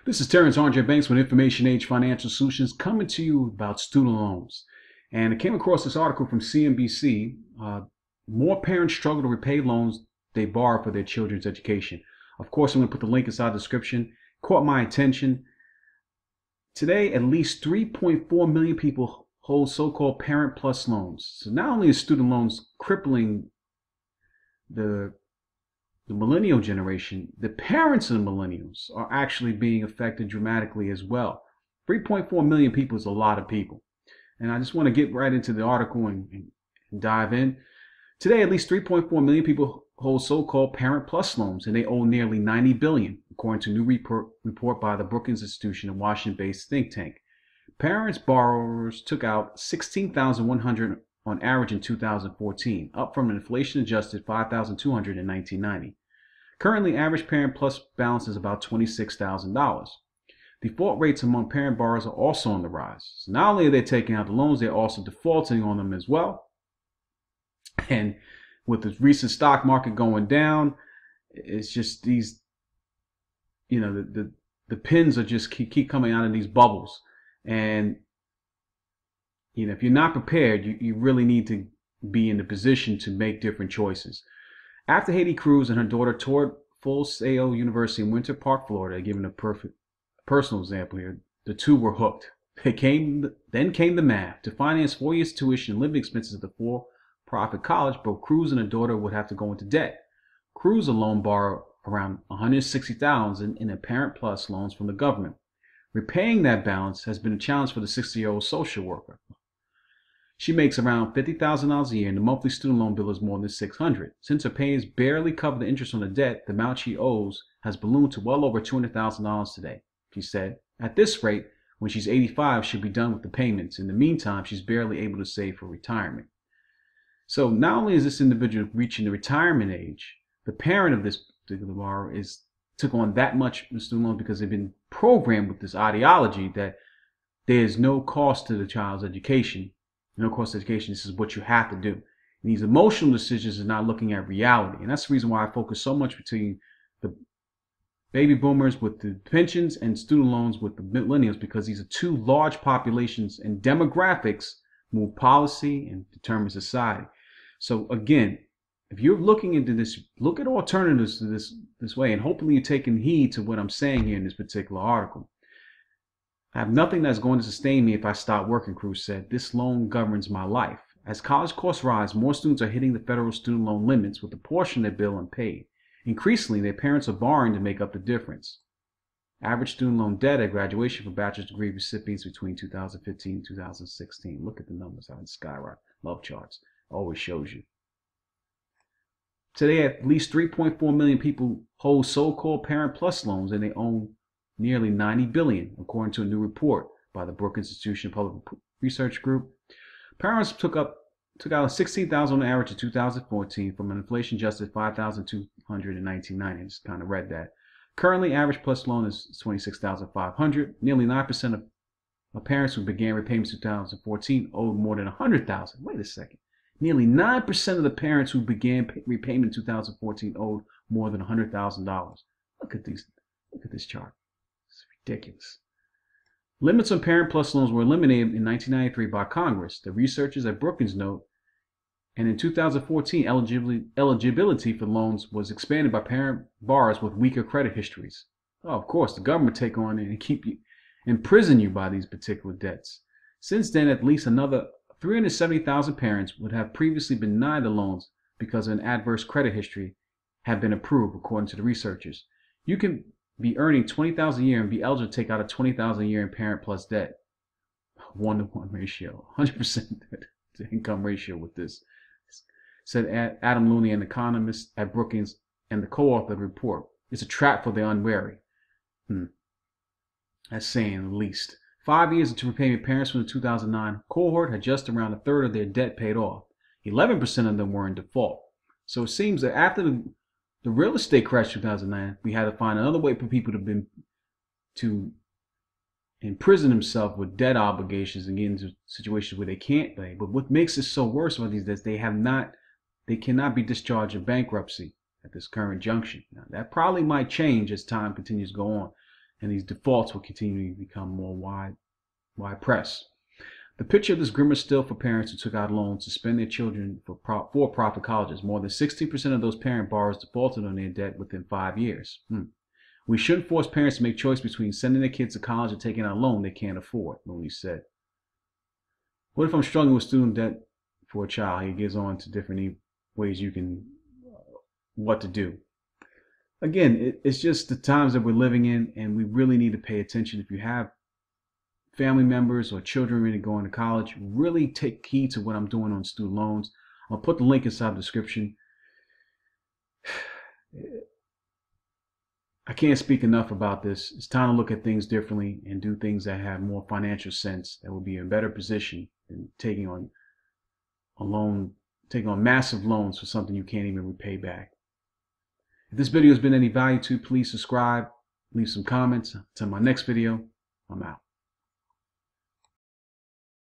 This is Terrence Andre Banks with Information Age Financial Solutions coming to you about student loans. And I came across this article from CNBC. More parents struggle to repay loans they borrow for their children's education. Of course, I'm going to put the link inside the description. Caught my attention. Today, at least 3.4 million people hold so-called Parent Plus loans. So not only is student loans crippling the millennial generation, the parents of the millennials are actually being affected dramatically as well. 3.4 million people is a lot of people. And I just want to get right into the article and dive in. Today, at least 3.4 million people hold so-called Parent Plus loans, and they owe nearly $90 billion, according to a new report by the Brookings Institution, a Washington-based think tank. Parents borrowers took out $16,100 on average in 2014, up from an inflation-adjusted $5,200 in 1990. Currently, average Parent Plus balance is about $26,000. Default rates among parent borrowers are also on the rise. So not only are they taking out the loans, they're also defaulting on them as well. And with the recent stock market going down, it's just these, the pins are just keep coming out of these bubbles. And if you're not prepared, you really need to be in the position to make different choices. After Haiti Cruz and her daughter toured Full Sail University in Winter Park, Florida, giving a personal example here, the two were hooked. Then came the math. To finance 4 years tuition and living expenses at the for-profit college, both Cruz and her daughter would have to go into debt. Cruz alone borrowed around $160,000 in Parent Plus loans from the government. Repaying that balance has been a challenge for the 60-year-old social worker. She makes around $50,000 a year, and the monthly student loan bill is more than $600. Since her payments barely cover the interest on the debt, the amount she owes has ballooned to well over $200,000 today. She said, "At this rate, when she's 85, she'll be done with the payments. In the meantime, she's barely able to save for retirement." So not only is this individual reaching the retirement age, the parent of this particular borrower took on that much student loan because they've been programmed with this ideology that there's no cost to the child's education. No cost to education. This is what you have to do. And these emotional decisions are not looking at reality. And that's the reason why I focus so much between the baby boomers with the pensions and student loans with the millennials, because these are two large populations and demographics move policy and determine society. So again, if you're looking into this, look at alternatives to this way, and hopefully you're taking heed to what I'm saying here in this particular article. "I have nothing that's going to sustain me if I stop working," Cruz said. "This loan governs my life." As college costs rise, more students are hitting the federal student loan limits with a portion of their bill unpaid. Increasingly, their parents are borrowing to make up the difference. Average student loan debt at graduation for bachelor's degree recipients between 2015 and 2016. Look at the numbers, how it's skyrocketed. Love charts. Always shows you. Today, at least 3.4 million people hold so-called Parent Plus loans, and they own nearly $90 billion, according to a new report by the Brookings Institution Public Research Group. Parents took out $16,000 on average in 2014 from an inflation-adjusted $5,200 in 1990. I just kind of read that. Currently, average plus loan is $26,500. Nearly 9% of parents who began repayments in 2014 owed more than $100,000. Wait a second. Nearly 9% of the parents who began repayment in 2014 owed more than $100,000. Look at this chart. It's ridiculous. Limits on Parent Plus loans were eliminated in 1993 by Congress, the researchers at Brookings note, and in 2014, eligibility for loans was expanded by parent borrowers with weaker credit histories. Oh, of course, the government take on and imprison you by these particular debts. Since then, at least another 370,000 parents would have previously been denied the loans because of an adverse credit history have been approved, according to the researchers. You can be earning $20,000 a year and be eligible to take out a $20,000 a year in Parent Plus debt. 1-to-1 ratio, 100% to income ratio with this, said Adam Looney, an economist at Brookings and the co-author of the report. It's a trap for the unwary. That's saying the least. 5 years into repayment, parents from the 2009 cohort had just around a third of their debt paid off. 11% of them were in default. So it seems that after the real estate crash in 2009, we had to find another way for people to imprison themselves with debt obligations and get into situations where they can't pay. But what makes it so worse about these debts, they cannot be discharged in bankruptcy at this current junction. Now, that probably might change as time continues to go on. and these defaults will continue to become more wide press. The picture of this grimmer still for parents who took out loans to spend their children for for-profit colleges. More than 60% of those parent borrowers defaulted on their debt within 5 years. We shouldn't force parents to make choice between sending their kids to college or taking out a loan they can't afford, Looney said. What if I'm struggling with student debt for a child? He gives on to different ways you can, what to do. Again, it's just the times that we're living in, and we really need to pay attention. If you have family members or children really going to college, really take heed to what I'm doing on student loans. I'll put the link inside the description. I can't speak enough about this. It's time to look at things differently and do things that have more financial sense, that will be in a better position than taking on massive loans for something you can't even repay back. If this video has been any value to you, please subscribe, leave some comments. Until my next video, I'm out.